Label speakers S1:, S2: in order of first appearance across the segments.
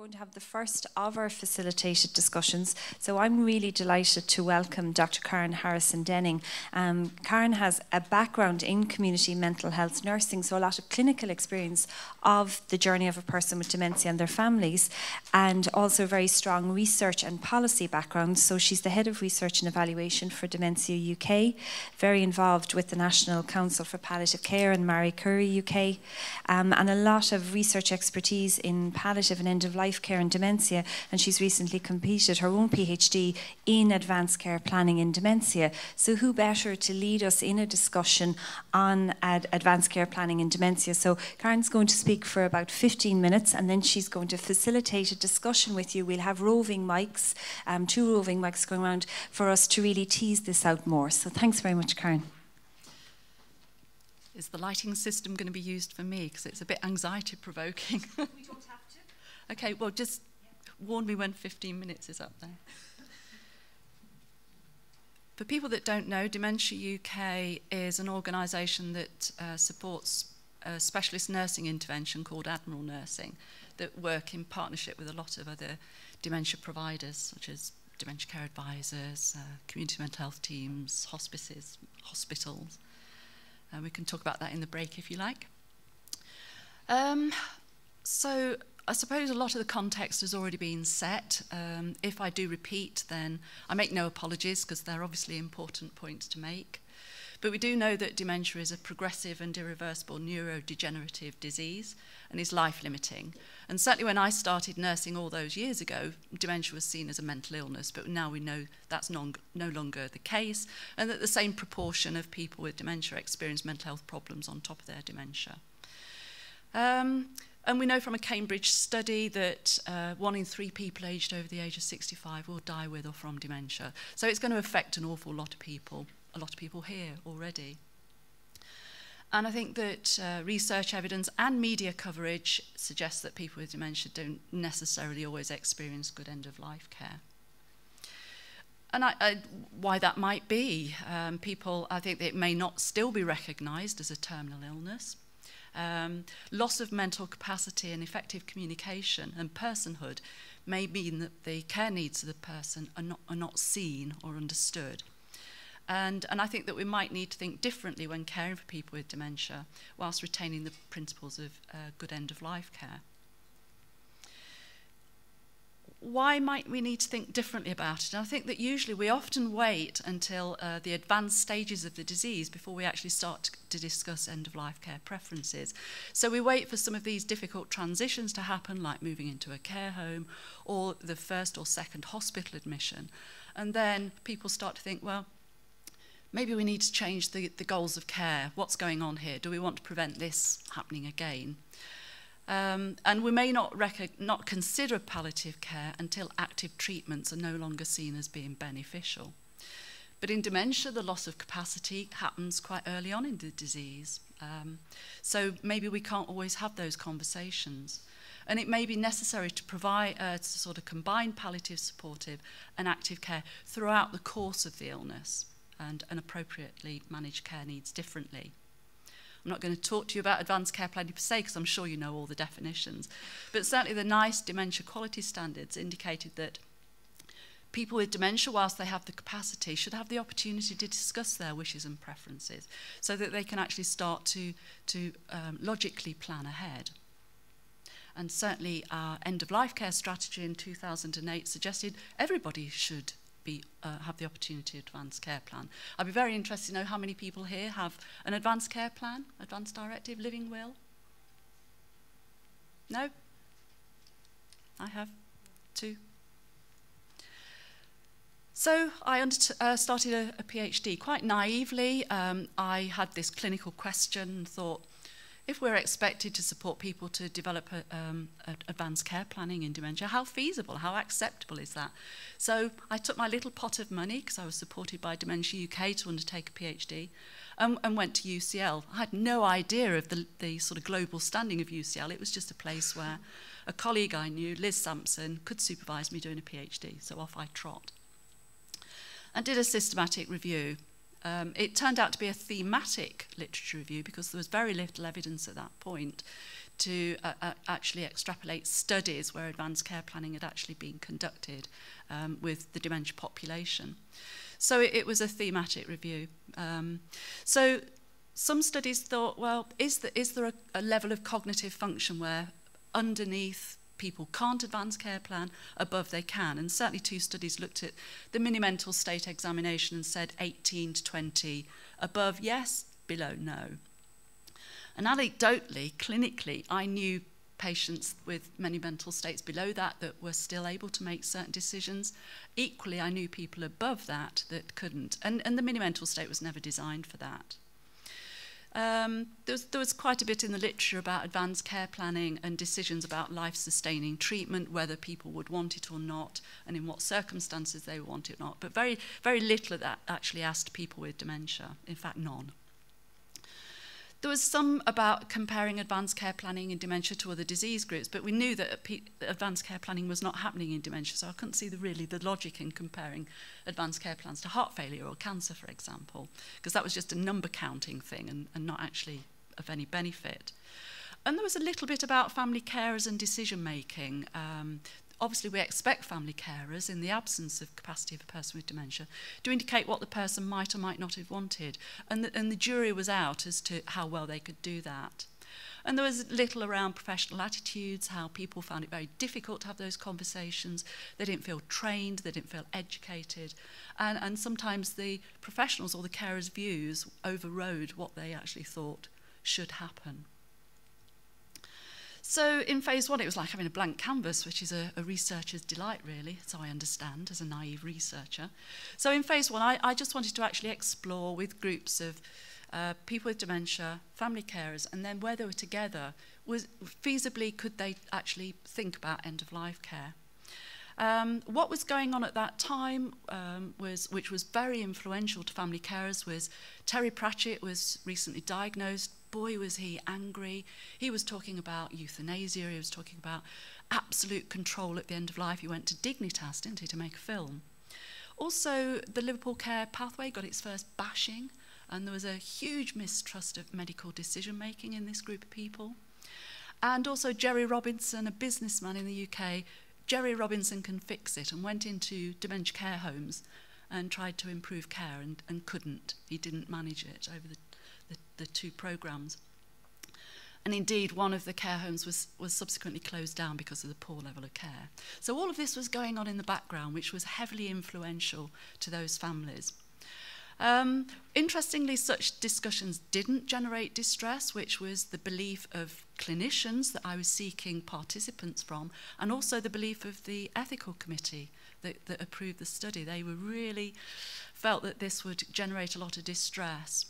S1: going to have the first of our facilitated discussions. So I'm really delighted to welcome Dr. Karen Harrison-Denning. Karen has a background in community mental health nursing, so a lot of clinical experience of the journey of a person with dementia and their families, and also a very strong research and policy background. So she's the Head of Research and Evaluation for Dementia UK, very involved with the National Council for Palliative Care and Marie Curie UK, and a lot of research expertise in palliative and end-of-life care and dementia, and she's recently completed her own PhD in advanced care planning in dementia. So who better to lead us in a discussion on advanced care planning in dementia? So Karen's going to speak for about 15 minutes, and then she's going to facilitate a discussion with you. We'll have roving mics, 2 roving mics going around for us to really tease this out more. So thanks very much, Karen.
S2: Is the lighting system going to be used for me? Because it's a bit anxiety-provoking.
S1: We don't have to.
S2: Okay, well, just warn me when 15 minutes is up there. For people that don't know, Dementia UK is an organisation that supports a specialist nursing intervention called Admiral Nursing that work in partnership with a lot of other dementia providers, such as dementia care advisors, community mental health teams, hospices, hospitals. We can talk about that in the break if you like. So I suppose a lot of the context has already been set. If I do repeat, then I make no apologies, because they're obviously important points to make. But we do know that dementia is a progressive and irreversible neurodegenerative disease and is life-limiting. And certainly when I started nursing all those years ago, dementia was seen as a mental illness, but now we know that's no longer the case, and that the same proportion of people with dementia experience mental health problems on top of their dementia. And we know from a Cambridge study that 1 in 3 people aged over the age of 65 will die with or from dementia. So it's going to affect an awful lot of people, a lot of people here already. And I think that research evidence and media coverage suggests that people with dementia don't necessarily always experience good end-of-life care. And why that might be, I think that it may not still be recognised as a terminal illness. Loss of mental capacity and effective communication and personhood may mean that the care needs of the person are not seen or understood. And I think that we might need to think differently when caring for people with dementia, whilst retaining the principles of good end-of-life care. Why might we need to think differently about it? And I think that usually we often wait until the advanced stages of the disease before we actually start to discuss end-of-life care preferences. So we wait for some of these difficult transitions to happen, like moving into a care home or the first or second hospital admission. And then people start to think, well, maybe we need to change the goals of care. What's going on here? Do we want to prevent this happening again? And we may not consider palliative care until active treatments are no longer seen as being beneficial. But in dementia, the loss of capacity happens quite early on in the disease. So maybe we can't always have those conversations. And it may be necessary to provide, to sort of combine palliative, supportive and active care throughout the course of the illness, and appropriately manage care needs differently. I'm not going to talk to you about advanced care planning per se, because I'm sure you know all the definitions. But certainly the NICE dementia quality standards indicated that people with dementia, whilst they have the capacity, should have the opportunity to discuss their wishes and preferences so that they can actually start to logically plan ahead. And certainly our end-of-life care strategy in 2008 suggested everybody should have the opportunity to advanced care plan. I'd be very interested to know how many people here have an advanced care plan, advanced directive, living will? No? I have 2. So I started a PhD quite naively. I had this clinical question and thought, if we're expected to support people to develop advanced care planning in dementia, how feasible, how acceptable is that? So I took my little pot of money, because I was supported by Dementia UK to undertake a PhD, and went to UCL. I had no idea of the sort of global standing of UCL. It was just a place where a colleague I knew, Liz Sampson, could supervise me doing a PhD, so off I trot. And did a systematic review. It turned out to be a thematic literature review, because there was very little evidence at that point to actually extrapolate studies where advanced care planning had actually been conducted with the dementia population. So it was a thematic review. So some studies thought, well, is there a level of cognitive function where underneath people can't advance care plan, above they can? And certainly 2 studies looked at the mini-mental state examination and said 18 to 20, above yes, below no. And anecdotally, clinically, I knew patients with many mental states below that were still able to make certain decisions. Equally, I knew people above that couldn't. And the mini-mental state was never designed for that. There was quite a bit in the literature about advanced care planning and decisions about life-sustaining treatment, whether people would want it or not, and in what circumstances they would want it or not. But very, very little of that actually asked people with dementia. In fact, none. There was some about comparing advanced care planning in dementia to other disease groups, but we knew that advanced care planning was not happening in dementia, so I couldn't see really the logic in comparing advanced care plans to heart failure or cancer, for example, because that was just a number counting thing and not actually of any benefit. And there was a little bit about family carers and decision making. Obviously, we expect family carers, in the absence of capacity of a person with dementia, to indicate what the person might or might not have wanted. And the jury was out as to how well they could do that. And there was little around professional attitudes, how people found it very difficult to have those conversations. They didn't feel trained, they didn't feel educated. And sometimes the professionals or the carers' views overrode what they actually thought should happen. So in phase 1, it was like having a blank canvas, which is a researcher's delight, really, so I understand, as a naive researcher. So in phase 1, I just wanted to actually explore with groups of people with dementia, family carers, and then where they were together, was feasibly could they actually think about end-of-life care. What was going on at that time, which was very influential to family carers, was Terry Pratchett was recently diagnosed. Boy, was he angry. He was talking about euthanasia. He was talking about absolute control at the end of life. He went to Dignitas, didn't he, to make a film. Also, the Liverpool Care Pathway got its first bashing, and there was a huge mistrust of medical decision-making in this group of people. And also Jerry Robinson, a businessman in the UK, Jerry Robinson can fix it, and went into dementia care homes and tried to improve care and couldn't. He didn't manage it over the 2 programmes. And indeed, one of the care homes was subsequently closed down because of the poor level of care. So all of this was going on in the background, which was heavily influential to those families. Interestingly, such discussions didn't generate distress, which was the belief of clinicians that I was seeking participants from, and also the belief of the ethical committee that approved the study. They were really felt that this would generate a lot of distress.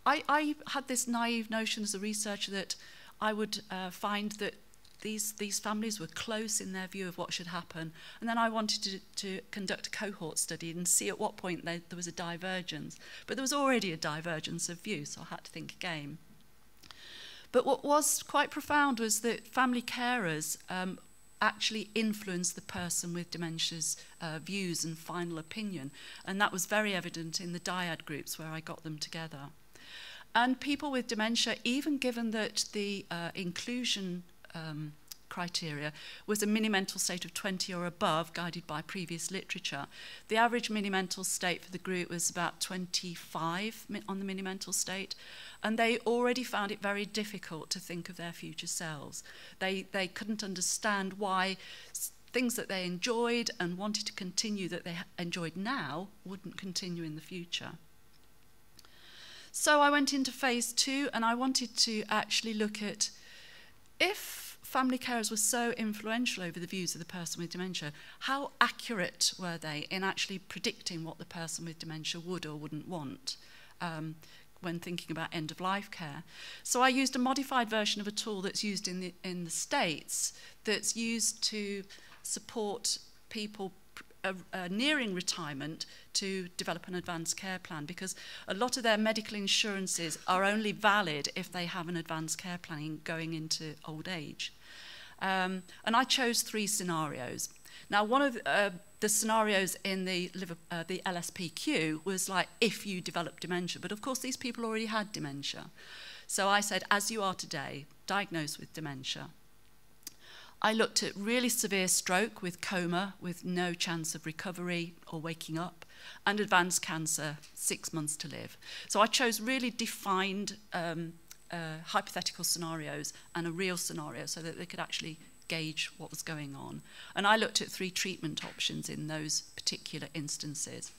S2: I had this naive notion as a researcher that I would find that these families were close in their view of what should happen, and then I wanted to conduct a cohort study and see at what point there was a divergence. But there was already a divergence of view, so I had to think again. But what was quite profound was that family carers actually influenced the person with dementia's views and final opinion, and that was very evident in the dyad groups where I got them together. And people with dementia, even given that the inclusion criteria was a mini-mental state of 20 or above, guided by previous literature, the average mini-mental state for the group was about 25 on the mini-mental state, and they already found it very difficult to think of their future selves. They couldn't understand why things that they enjoyed and wanted to continue that they enjoyed now wouldn't continue in the future. So I went into phase 2, and I wanted to actually look at, if family carers were so influential over the views of the person with dementia, how accurate were they in actually predicting what the person with dementia would or wouldn't want when thinking about end-of-life care? So I used a modified version of a tool that's used in the States, that's used to support people nearing retirement to develop an advanced care plan, because a lot of their medical insurances are only valid if they have an advanced care planning going into old age. And I chose 3 scenarios. Now, one of the scenarios in the LSPQ was like, if you develop dementia, but of course these people already had dementia. So I said, as you are today, diagnosed with dementia. I looked at really severe stroke with coma, with no chance of recovery or waking up, and advanced cancer, 6 months to live. So I chose really defined hypothetical scenarios and a real scenario so that they could actually gauge what was going on. And I looked at 3 treatment options in those particular instances.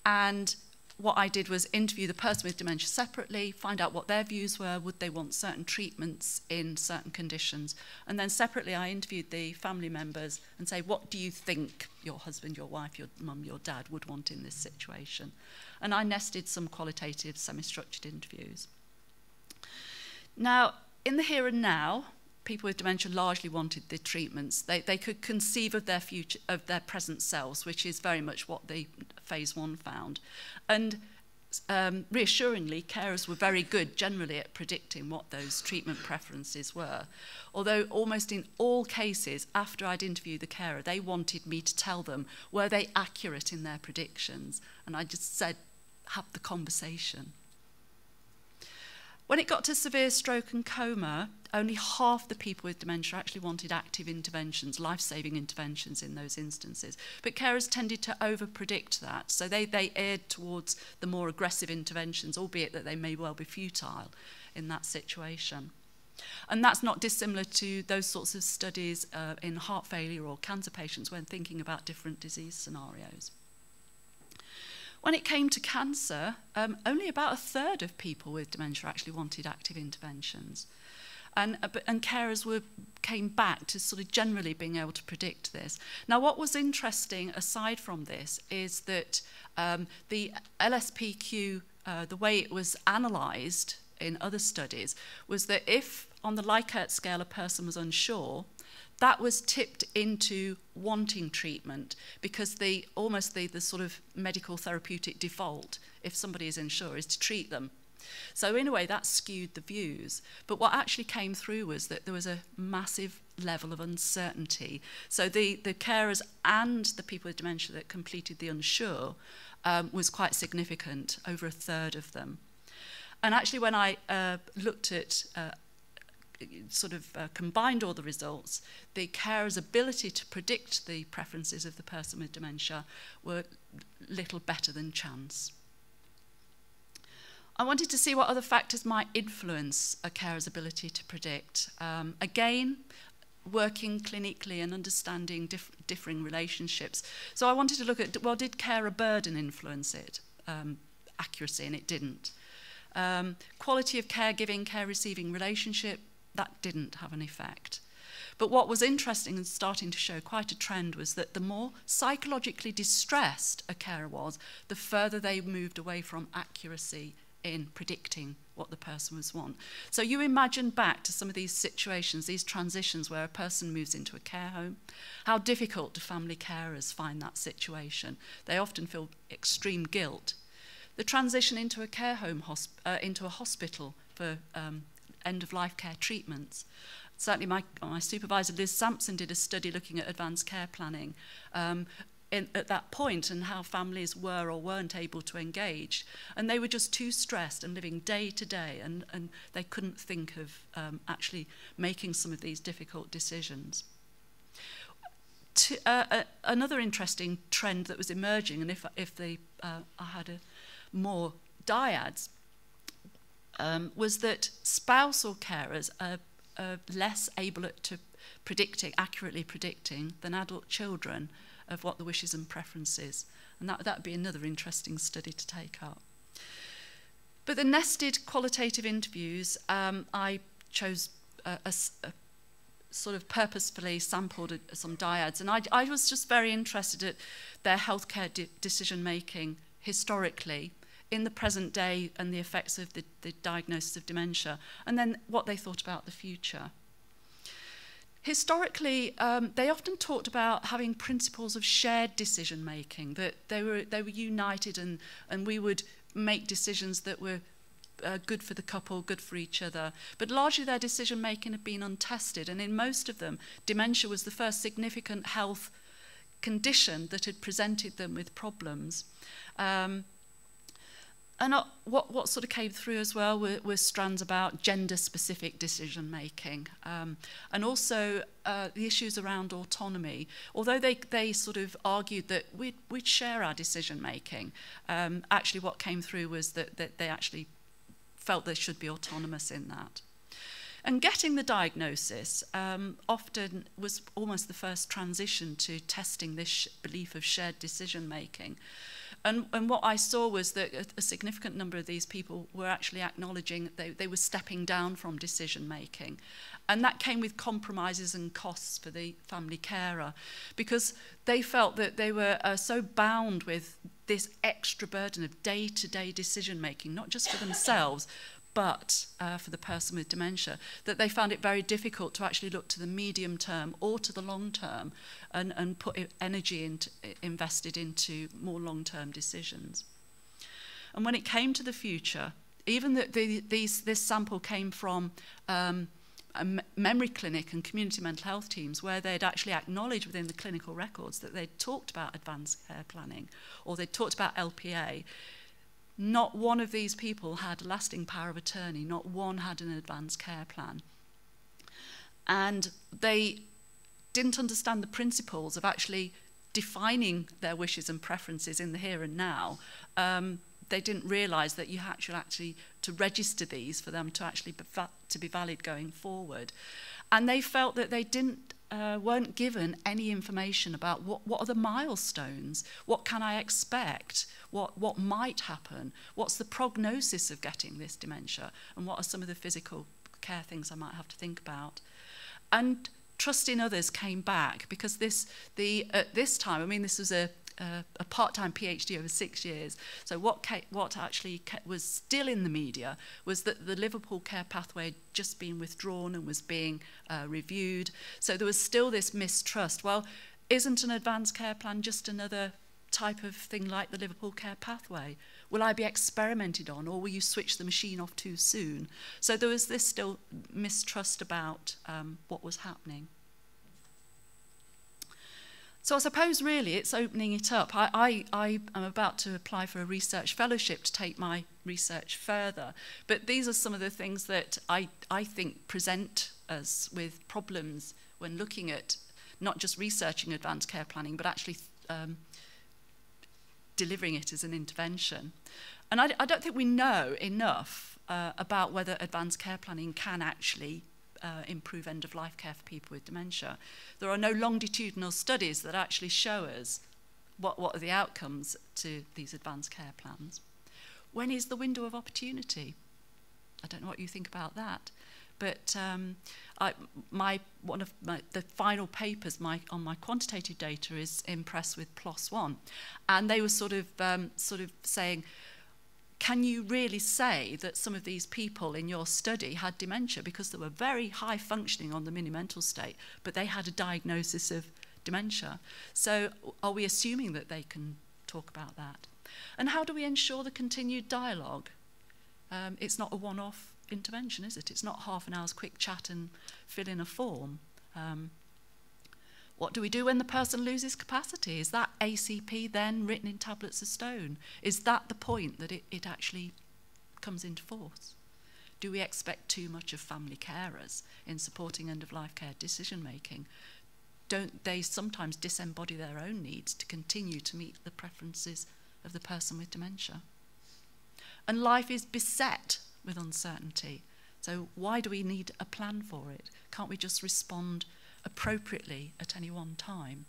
S2: And what I did was interview the person with dementia separately, find out what their views were, would they want certain treatments in certain conditions, and then separately I interviewed the family members and say, what do you think your husband, your wife, your mum, your dad would want in this situation? And I nested some qualitative, semi-structured interviews. Now, in the here and now, people with dementia largely wanted the treatments. They could conceive of their future, of their present selves, which is very much what the phase 1 found. And reassuringly, carers were very good generally at predicting what those treatment preferences were. Although almost in all cases, after I'd interviewed the carer, they wanted me to tell them, were they accurate in their predictions? And I just said, have the conversation. When it got to severe stroke and coma, only half the people with dementia actually wanted active interventions, life-saving interventions in those instances. But carers tended to over-predict that, so they erred towards the more aggressive interventions, albeit that they may well be futile in that situation. And that's not dissimilar to those sorts of studies in heart failure or cancer patients when thinking about different disease scenarios. When it came to cancer, only about 1/3 of people with dementia actually wanted active interventions. And carers came back to sort of generally being able to predict this. Now, what was interesting aside from this is that the LSPQ, the way it was analysed in other studies, was that if on the Likert scale a person was unsure, that was tipped into wanting treatment because almost the sort of medical therapeutic default, if somebody is unsure, is to treat them. So in a way, that skewed the views. But what actually came through was that there was a massive level of uncertainty. So the carers and the people with dementia that completed the unsure was quite significant, over 1/3 of them. And actually, when I looked at combined all the results, the carer's ability to predict the preferences of the person with dementia were little better than chance. I wanted to see what other factors might influence a carer's ability to predict. Again, working clinically and understanding differing relationships. So I wanted to look at, well, did carer burden influence it? Accuracy, and it didn't. Quality of caregiving, care receiving relationship, that didn't have an effect. But what was interesting and starting to show quite a trend was that the more psychologically distressed a carer was, the further they moved away from accuracy in predicting what the person was want. So you imagine back to some of these situations, these transitions where a person moves into a care home. How difficult do family carers find that situation? They often feel extreme guilt. The transition into a care home, into a hospital for end-of-life care treatments. Certainly my supervisor, Liz Sampson, did a study looking at advanced care planning at that point and how families were or weren't able to engage. And they were just too stressed and living day to day, and they couldn't think of actually making some of these difficult decisions. Another interesting trend that was emerging, and if I had more dyads, was that spousal carers are less able to accurately predicting than adult children of what the wishes and preferences. And that would be another interesting study to take up. But the nested qualitative interviews, I chose a sort of purposefully sampled some dyads, and I was just very interested at their healthcare decision-making historically, in the present day, and the effects of the diagnosis of dementia, and then what they thought about the future. Historically, they often talked about having principles of shared decision-making, that they were united and we would make decisions that were good for the couple, good for each other. But largely their decision-making had been untested, and in most of them, dementia was the first significant health condition that had presented them with problems. And what sort of came through as well were strands about gender-specific decision-making, and also the issues around autonomy. Although they sort of argued that we'd share our decision-making, actually what came through was that they actually felt they should be autonomous in that. And getting the diagnosis often was almost the first transition to testing this belief of shared decision-making. And what I saw was that a significant number of these people were actually acknowledging they were stepping down from decision-making. And that came with compromises and costs for the family carer, because they felt that they were so bound with this extra burden of day-to-day decision-making, not just for themselves, but for the person with dementia, that they found it very difficult to actually look to the medium term or to the long term and put energy invested into more long-term decisions. And when it came to the future, even that this sample came from a memory clinic and community mental health teams, where they'd actually acknowledged within the clinical records that they'd talked about advanced care planning, or they'd talked about LPA. Not one of these people had lasting power of attorney, not one had an advanced care plan. And they didn't understand the principles of actually defining their wishes and preferences in the here and now. They didn't realise that you actually to register these for them to actually be valid going forward. And they felt that they weren't given any information about what are the milestones, what can I expect, what might happen, what's the prognosis of getting this dementia, and what are some of the physical care things I might have to think about. And trust in others came back, because at this time, I mean, this was a part-time PhD over 6 years. So what actually was still in the media was that the Liverpool care pathway had just been withdrawn and was being reviewed. So there was still this mistrust. Well, isn't an advanced care plan just another type of thing like the Liverpool care pathway? Will I be experimented on, or will you switch the machine off too soon? So there was this still mistrust about what was happening. So I suppose really it's opening it up. I am about to apply for a research fellowship to take my research further, but these are some of the things that I think present us with problems when looking at not just researching advanced care planning, but actually delivering it as an intervention. And I don't think we know enough about whether advanced care planning can actually improve end-of-life care for people with dementia. There are no longitudinal studies that actually show us what are the outcomes to these advanced care plans. When is the window of opportunity? I don't know what you think about that, but one of the final papers on my quantitative data is impressed with PLOS1, and they were sort of saying, can you really say that some of these people in your study had dementia, because they were very high functioning on the mini-mental state, but they had a diagnosis of dementia? So are we assuming that they can talk about that? And how do we ensure the continued dialogue? It's not a one-off intervention, is it? It's not half an hour's quick chat and fill in a form. What do we do when the person loses capacity? Is that ACP then written in tablets of stone? Is that the point that it actually comes into force? Do we expect too much of family carers in supporting end-of-life care decision-making? Don't they sometimes disembody their own needs to continue to meet the preferences of the person with dementia? And life is beset with uncertainty. So why do we need a plan for it? Can't we just respond appropriately at any one time,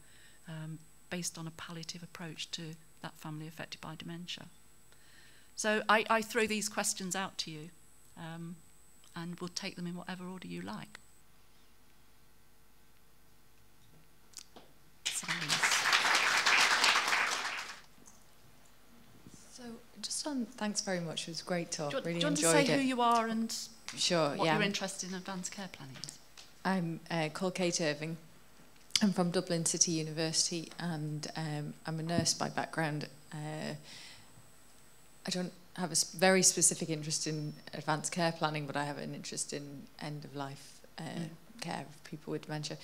S2: based on a palliative approach to that family affected by dementia? So I throw these questions out to you, and we'll take them in whatever order you like.
S3: So just on, thanks very much, it was a great talk, really enjoyed it.
S2: Do you want to say who you are and what
S3: yeah.
S2: your interest in advanced care planning is?
S3: I'm called Kate Irving. I'm from Dublin City University, and I'm a nurse by background. I don't have a very specific interest in advanced care planning, but I have an interest in end-of-life care of people with dementia.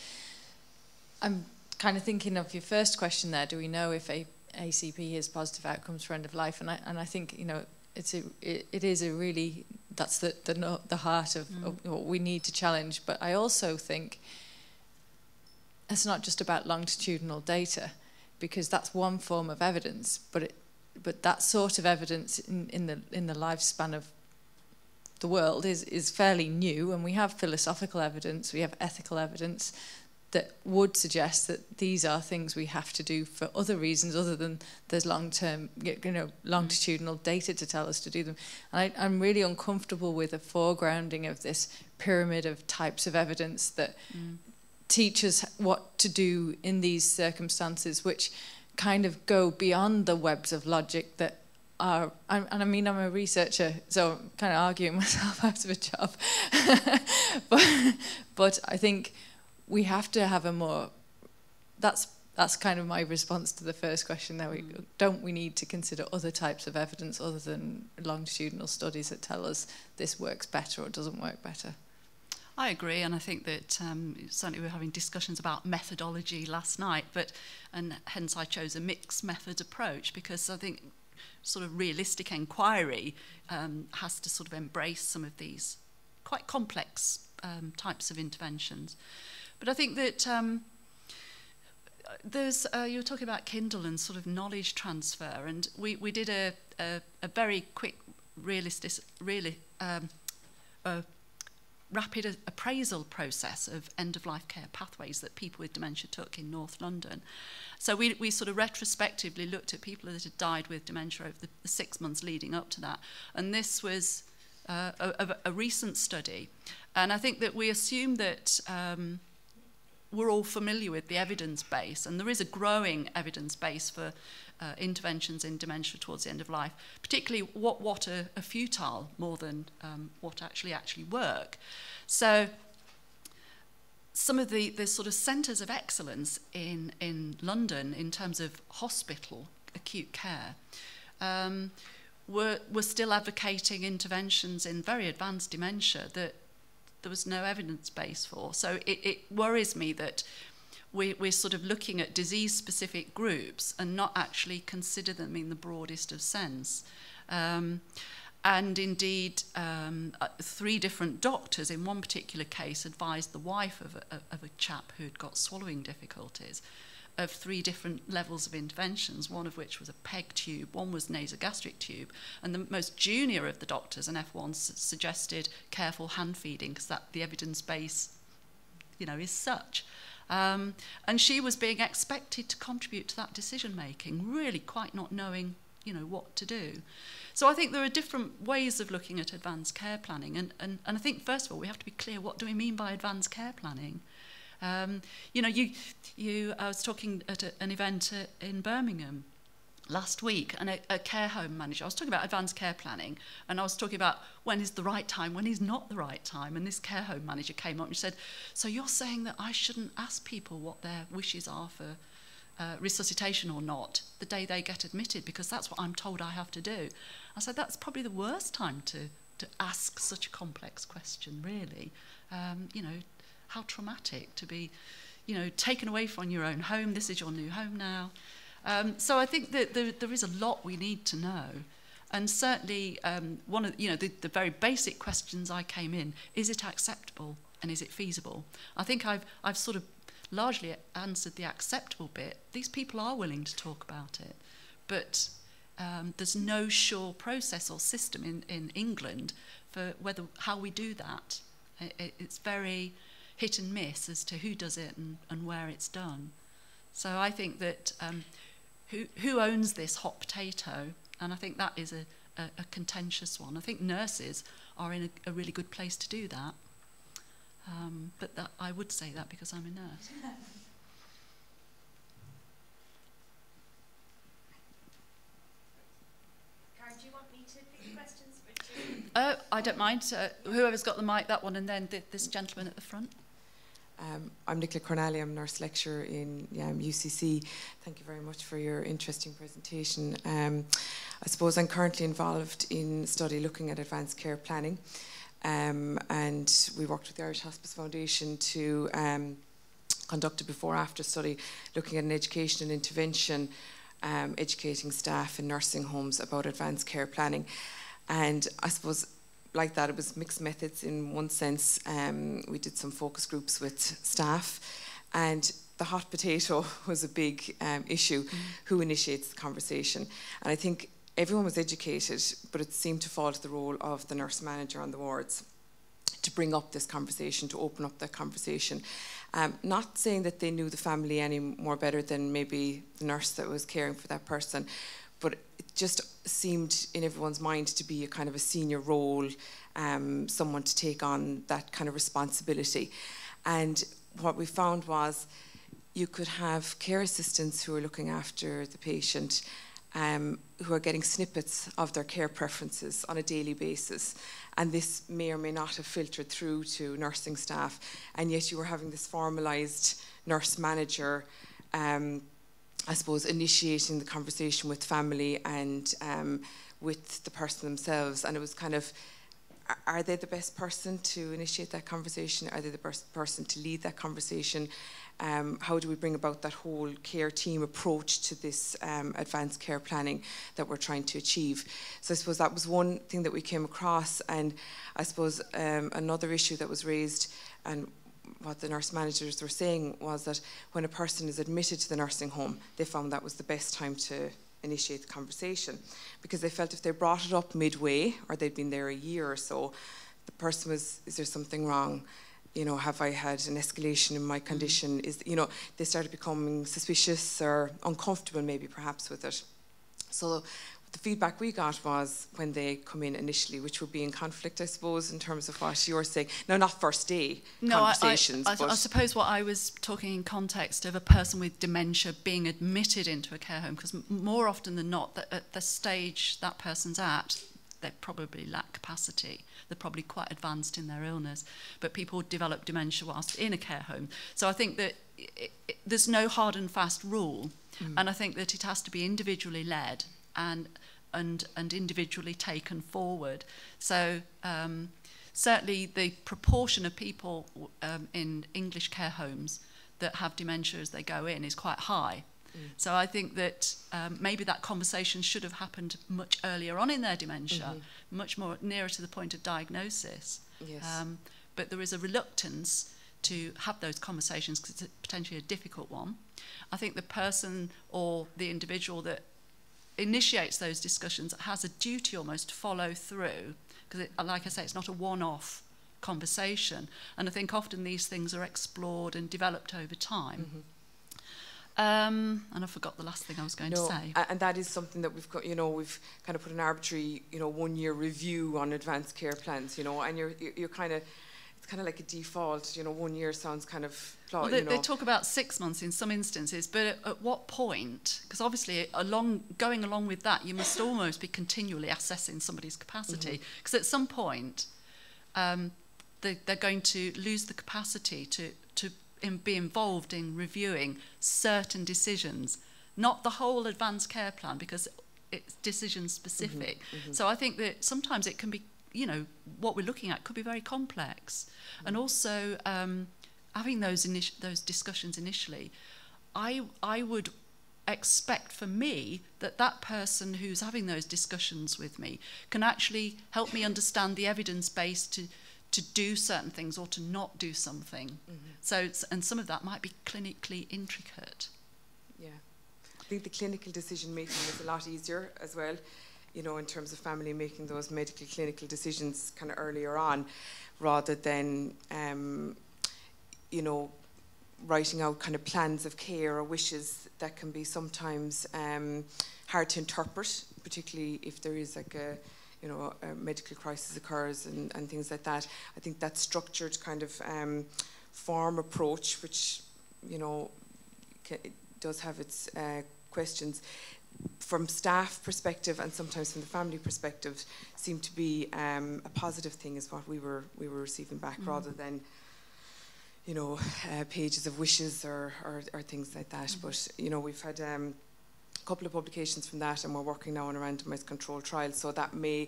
S3: I'm kind of thinking of your first question there. Do we know if ACP has positive outcomes for end-of-life? And I think, you know, it is a really, that's the heart of what we need to challenge. But I also think it's not just about longitudinal data, because that's one form of evidence, but that sort of evidence in the lifespan of the world is fairly new, and we have philosophical evidence, we have ethical evidence that would suggest that these are things we have to do for other reasons other than there's long-term, longitudinal data to tell us to do them. And I'm really uncomfortable with the foregrounding of this pyramid of types of evidence that teach us what to do in these circumstances, which kind of go beyond the webs of logic that are, I'm a researcher, so I'm kind of arguing myself out of a job. but I think we have to have a more, that's kind of my response to the first question there. We need to consider other types of evidence other than longitudinal studies that tell us this works better or doesn't work better?
S2: I agree, and I think that certainly we were having discussions about methodology last night, and hence I chose a mixed method approach, because I think sort of realistic inquiry has to sort of embrace some of these quite complex types of interventions. But I think that there's, you were talking about Kindle and sort of knowledge transfer, and we did a very quick, rapid appraisal process of end-of-life care pathways that people with dementia took in North London. So we sort of retrospectively looked at people that had died with dementia over the 6 months leading up to that. And this was a recent study. And I think that we assume that we're all familiar with the evidence base, and there is a growing evidence base for interventions in dementia towards the end of life, particularly what are futile more than what actually work. So some of the sort of centres of excellence in London in terms of hospital acute care were still advocating interventions in very advanced dementia that there was no evidence base for. So it worries me that we're sort of looking at disease-specific groups and not actually consider them in the broadest of sense. And indeed, 3 different doctors in one particular case advised the wife of a chap who'd got swallowing difficulties of 3 different levels of interventions, one of which was a PEG tube, one was nasogastric tube, and the most junior of the doctors, an F1, suggested careful hand feeding because the evidence base, is such. And she was being expected to contribute to that decision making, really quite not knowing, what to do. So I think there are different ways of looking at advanced care planning, and I think first of all we have to be clear, what do we mean by advanced care planning? I was talking at an event in Birmingham last week, and a care home manager, I was talking about advanced care planning, and I was talking about when is the right time, when is not the right time, and this care home manager came up and said, so you're saying that I shouldn't ask people what their wishes are for resuscitation or not the day they get admitted, because that's what I'm told I have to do. I said, that's probably the worst time to ask such a complex question, really. How traumatic to be, taken away from your own home. This is your new home now. So I think that there is a lot we need to know. And certainly one of the very basic questions I came in, is it acceptable and is it feasible? I think I've sort of largely answered the acceptable bit. These people are willing to talk about it, but there's no sure process or system in England for how we do that. It's very hit and miss as to who does it and where it's done. So I think that who owns this hot potato, and I think that is a contentious one. I think nurses are in a really good place to do that. But I would say that because I'm a nurse.
S1: Karen, do you want me to pick questions?
S2: I don't mind. Whoever's got the mic, that one, and then this gentleman at the front.
S4: I'm Nicola Cornelli, I'm a nurse lecturer in UCC. Thank you very much for your interesting presentation. I suppose I'm currently involved in a study looking at advanced care planning, and we worked with the Irish Hospice Foundation to conduct a before-after study looking at an education and intervention, educating staff in nursing homes about advanced care planning. And I suppose like that, it was mixed methods in one sense. We did some focus groups with staff, and the hot potato was a big issue. Who initiates the conversation? And I think everyone was educated, but it seemed to fall to the role of the nurse manager on the wards to bring up this conversation, to open up that conversation. Not saying that they knew the family any more better than maybe the nurse that was caring for that person, but it just seemed in everyone's mind to be a kind of a senior role, someone to take on that kind of responsibility. And what we found was you could have care assistants who are looking after the patient, who are getting snippets of their care preferences on a daily basis. And this may or may not have filtered through to nursing staff. And yet you were having this formalised nurse manager, I suppose, initiating the conversation with family and with the person themselves. And it was kind of, are they the best person to initiate that conversation? Are they the best person to lead that conversation? How do we bring about that whole care team approach to this advanced care planning that we're trying to achieve? So I suppose that was one thing that we came across. And I suppose another issue that was raised, and what the nurse managers were saying, was that when a person is admitted to the nursing home, they found that was the best time to initiate the conversation, because they felt if they brought it up midway, or they'd been there a year or so, the person was, is there something wrong? You know, have I had an escalation in my condition? Is, you know, they started becoming suspicious or uncomfortable maybe perhaps with it. So the feedback we got was when they come in initially, which would be in conflict, I suppose, in terms of what you're saying. Now, not first day conversations.
S2: I suppose what I was talking in context of a person with dementia being admitted into a care home, because more often than not, that at the stage that person's at, they probably lack capacity. They're probably quite advanced in their illness, but people develop dementia whilst in a care home. So I think that there's no hard and fast rule, and I think that it has to be individually led and individually taken forward. So certainly the proportion of people in English care homes that have dementia as they go in is quite high. So I think that maybe that conversation should have happened much earlier on in their dementia, much more nearer to the point of diagnosis.
S4: Yes.
S2: But there is a reluctance to have those conversations because it's potentially a difficult one. I think the person or the individual that initiates those discussions has a duty almost to follow through, because like I say, it's not a one-off conversation. And I think often these things are explored and developed over time. And I forgot the last thing I was going to say.
S4: And that is something that we've got, you know, we've kind of put an arbitrary, you know, 1 year review on advanced care plans, you know, and you're kind of, it's kind of like a default, you know, 1 year sounds kind of,
S2: well, they talk about 6 months in some instances, but at what point? Because obviously going along with that, you must almost be continually assessing somebody's capacity, because at some point they're going to lose the capacity to be involved in reviewing certain decisions, not the whole advanced care plan, because it's decision specific. So I think that sometimes it can be, you know, what we're looking at could be very complex. And also having those discussions initially, I would expect for me that person who's having those discussions with me can actually help me understand the evidence base to do certain things or to not do something. So, and some of that might be clinically intricate.
S4: Yeah. I think the clinical decision making is a lot easier as well, you know, in terms of family making those medical clinical decisions kind of earlier on, rather than, you know, writing out kind of plans of care or wishes that can be sometimes hard to interpret, particularly if there is like a, you know, a medical crisis occurs and things like that. I think that structured kind of form approach, which, you know, it does have its questions, from staff perspective and sometimes from the family perspective, seem to be a positive thing, is what we were receiving back, rather than, you know, pages of wishes or things like that. But, you know, we've had couple of publications from that, and we're working now on a randomised controlled trial, so that may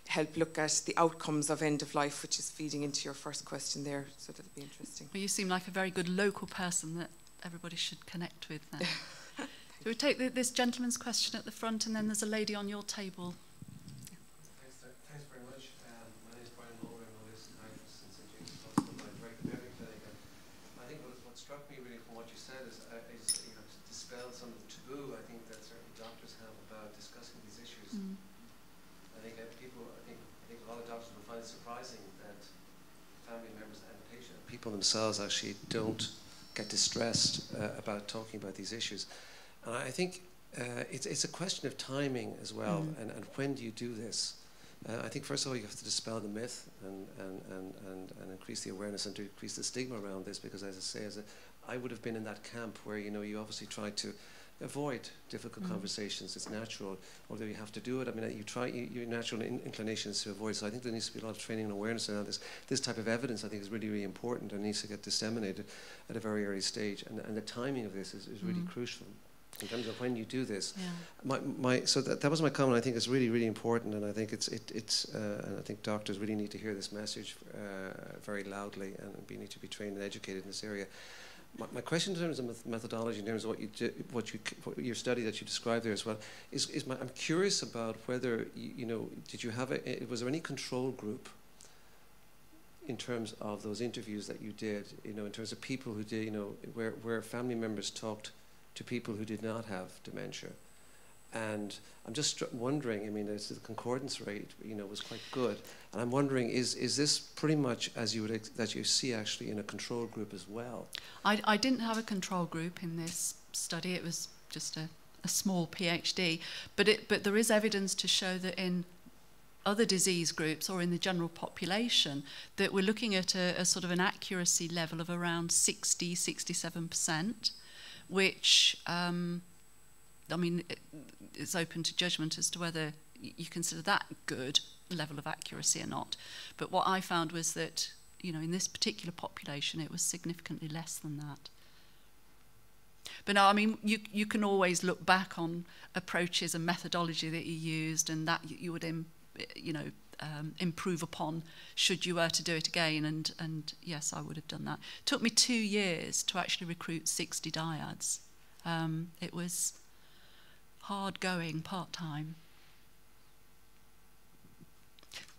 S4: help look at the outcomes of end of life, which is feeding into your first question there, so that'll be interesting.
S2: Well, you seem like a very good local person that everybody should connect with then. So we take this gentleman's question at the front, and then there's a lady on your table.
S5: taboo I think that certain doctors have about discussing these issues. I think I think a lot of doctors will find it surprising that family members and people themselves actually don't get distressed about talking about these issues. And I think it's a question of timing as well, and when do you do this? I think first of all you have to dispel the myth and increase the awareness and to increase the stigma around this, because as I say, I would have been in that camp where, you know, you obviously try to avoid difficult conversations. It's natural, although you have to do it. I mean, you try, your natural inclination is to avoid. So I think there needs to be a lot of training and awareness around this. This type of evidence, I think, is really, really important and needs to get disseminated at a very early stage. And the timing of this is really crucial in terms of when you do this. Yeah. So that was my comment. I think it's really, really important, and I think and I think doctors really need to hear this message very loudly, and we need to be trained and educated in this area. My question in terms of methodology, in terms of what your study that you described there as well, I'm curious about whether you know, did you have was there any control group in terms of those interviews that you did, you know, in terms of people who did, you know, where family members talked to people who did not have dementia? And I'm just wondering, I mean, the concordance rate, you know, was quite good. And I'm wondering, is this pretty much as you that you see actually in a control group as well?
S2: I didn't have a control group in this study. It was just a small PhD. But there is evidence to show that in other disease groups or in the general population that we're looking at a sort of an accuracy level of around 60–67%, which I mean, it's open to judgment as to whether you consider that good level of accuracy or not. But what I found was that, you know, in this particular population, it was significantly less than that. But no, I mean, you can always look back on approaches and methodology that you used, and that you would, improve upon should you were to do it again. And yes, I would have done that. It took me 2 years to actually recruit 60 dyads. It was hard going, part-time.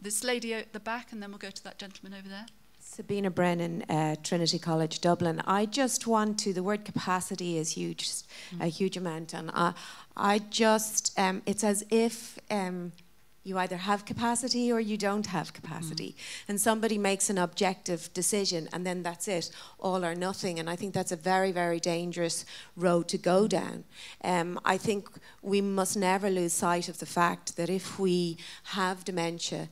S2: This lady at the back, and then we'll go to that gentleman over there.
S6: Sabina Brennan, Trinity College, Dublin. I just want to, the word capacity is huge, a huge amount, and I just, it's as if you either have capacity or you don't have capacity. And somebody makes an objective decision and then that's it, all or nothing. And I think that's a very, very dangerous road to go down. I think we must never lose sight of the fact that if we have dementia,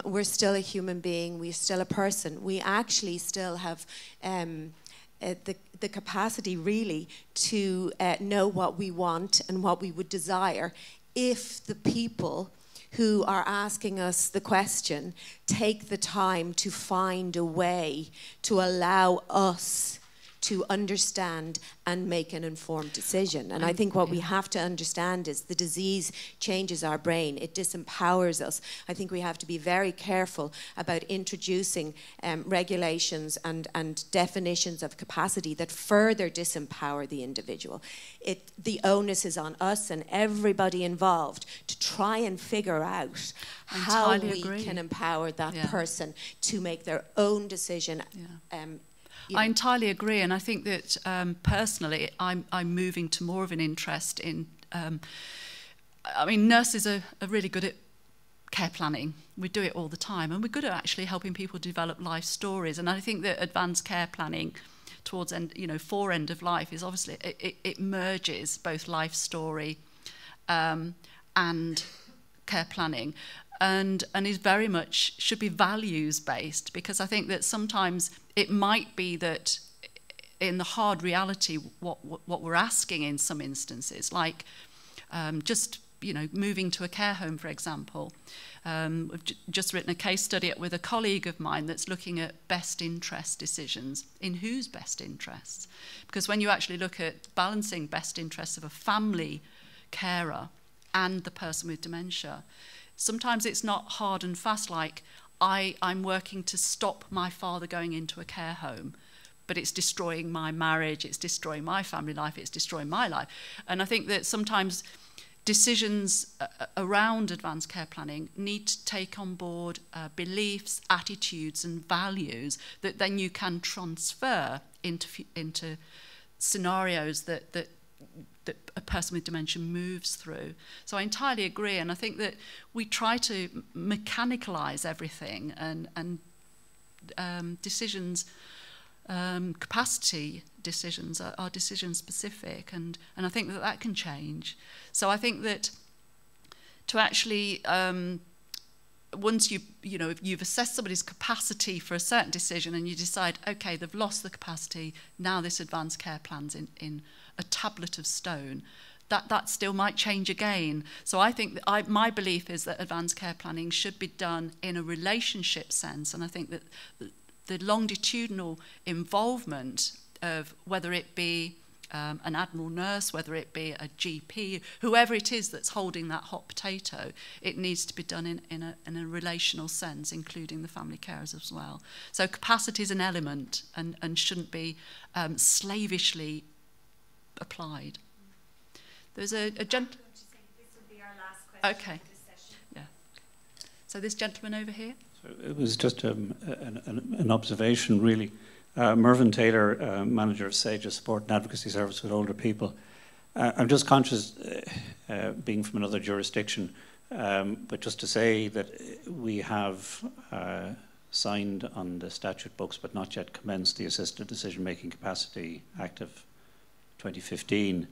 S6: we're still a human being, we're still a person. We actually still have the capacity really to know what we want and what we would desire if the people who are asking us the question take the time to find a way to allow us to understand and make an informed decision. And I think what we have to understand is the disease changes our brain. It disempowers us. I think we have to be very careful about introducing regulations and definitions of capacity that further disempower the individual. The onus is on us and everybody involved to try and figure out how we can empower that person to make their own decision.
S2: I entirely agree, and I think that personally I'm moving to more of an interest in, I mean, nurses are really good at care planning. We do it all the time, and we're good at actually helping people develop life stories. And I think that advanced care planning towards for end of life is obviously, it merges both life story and care planning. And is very much should be values based, because I think that sometimes it might be that in the hard reality what we're asking in some instances, like just moving to a care home, for example. I've just written a case study with a colleague of mine that's looking at best interest decisions. In whose best interests? Because when you actually look at balancing best interests of a family carer and the person with dementia, sometimes it's not hard and fast, like I'm working to stop my father going into a care home, but it's destroying my marriage, it's destroying my family life, it's destroying my life. And I think that sometimes decisions around advanced care planning need to take on board beliefs, attitudes and values that then you can transfer into scenarios that a person with dementia moves through. So I entirely agree, and I think that we try to mechanicalise everything, and decisions, capacity decisions are decision specific, and I think that can change. So I think that to actually once you've assessed somebody's capacity for a certain decision and you decide, okay, they've lost the capacity, now this advanced care plan's in a tablet of stone, that still might change again. So I think that my belief is that advanced care planning should be done in a relationship sense, and I think that the longitudinal involvement of whether it be an admiral nurse, whether it be a GP, whoever it is that's holding that hot potato, it needs to be done in a relational sense, including the family carers as well. So capacity is an element and shouldn't be slavishly applied. There's a gentleman. This will be our last question. Okay. For this session. Yeah. So this gentleman over here.
S7: So it was just an observation, really. Mervyn Taylor, manager of SAGE's Support and Advocacy Service with Older People. I'm just conscious, being from another jurisdiction, but just to say that we have signed on the statute books but not yet commenced the Assisted Decision Making Capacity Act of 2015,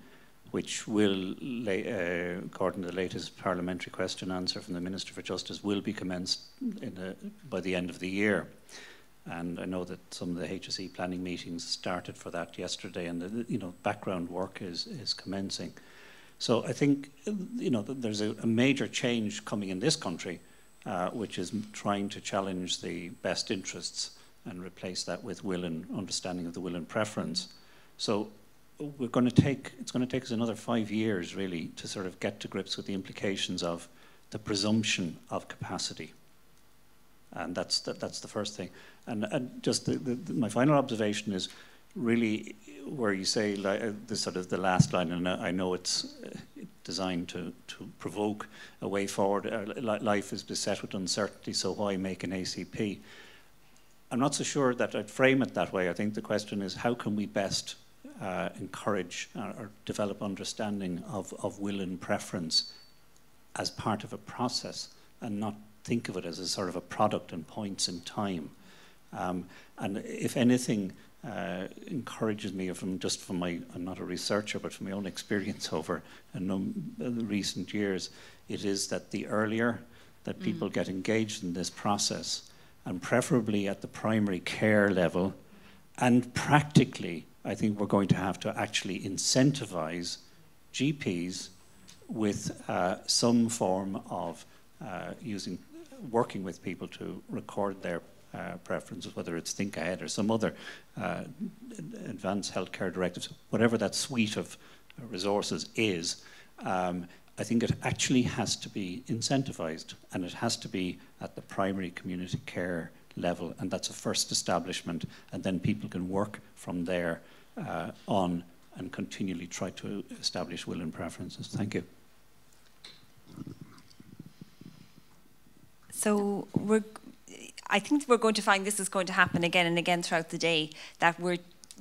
S7: which will, according to the latest parliamentary question answer from the Minister for Justice, will be commenced by the end of the year. And I know that some of the HSE planning meetings started for that yesterday, and the background work is commencing. So I think there's a major change coming in this country, which is trying to challenge the best interests and replace that with will and understanding of the will and preference. So it's going to take us another 5 years really to sort of get to grips with the implications of the presumption of capacity. And that's the first thing. And just my final observation is really where you say the last line, and I know it's designed to provoke a way forward. Life is beset with uncertainty, so why make an ACP? I'm not so sure that I'd frame it that way. I think the question is, how can we best encourage or develop understanding of will and preference as part of a process, and not think of it as a sort of a product and points in time. And if anything encourages me, from I'm not a researcher, but from my own experience over the recent years, it is that the earlier that people get engaged in this process, and preferably at the primary care level, and practically, I think we're going to have to actually incentivize GPs with some form of working with people to record their preferences, whether it's Think Ahead or some other advanced healthcare directives, whatever that suite of resources is. I think it actually has to be incentivized, and it has to be at the primary community care level, and that's a first establishment, and then people can work from there on and continually try to establish will and preferences. Thank you.
S1: So I think we're going to find this is going to happen again and again throughout the day, that we're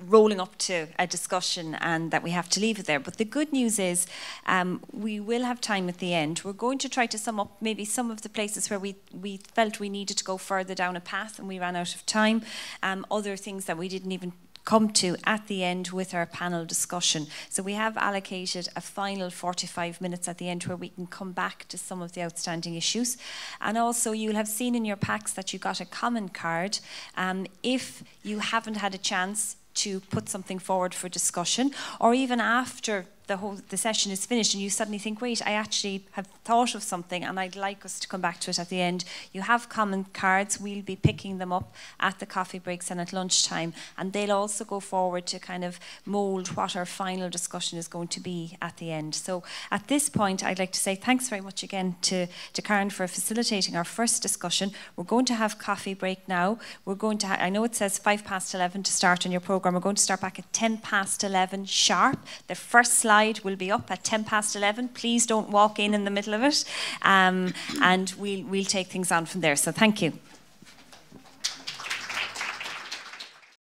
S1: rolling up to a discussion and that we have to leave it there. But the good news is we will have time at the end. We're going to try to sum up maybe some of the places where we felt we needed to go further down a path and we ran out of time, other things that we didn't even come to at the end with our panel discussion. So we have allocated a final 45 minutes at the end where we can come back to some of the outstanding issues. And also you'll have seen in your packs that you got a comment card. If you haven't had a chance to put something forward for discussion, or even after the session is finished and you suddenly think, wait, I actually have thought of something and I'd like us to come back to it at the end. You have comment cards. We'll be picking them up at the coffee breaks and at lunchtime, and they'll also go forward to kind of mould what our final discussion is going to be at the end. So at this point, I'd like to say thanks very much again to Karen for facilitating our first discussion. We're going to have coffee break now. We're going to, I know it says 11:05 to start on your programme. We're going to start back at 11:10 sharp. The first slide will be up at 11:10. Please don't walk in the middle of it, and we'll take things on from there. So thank you.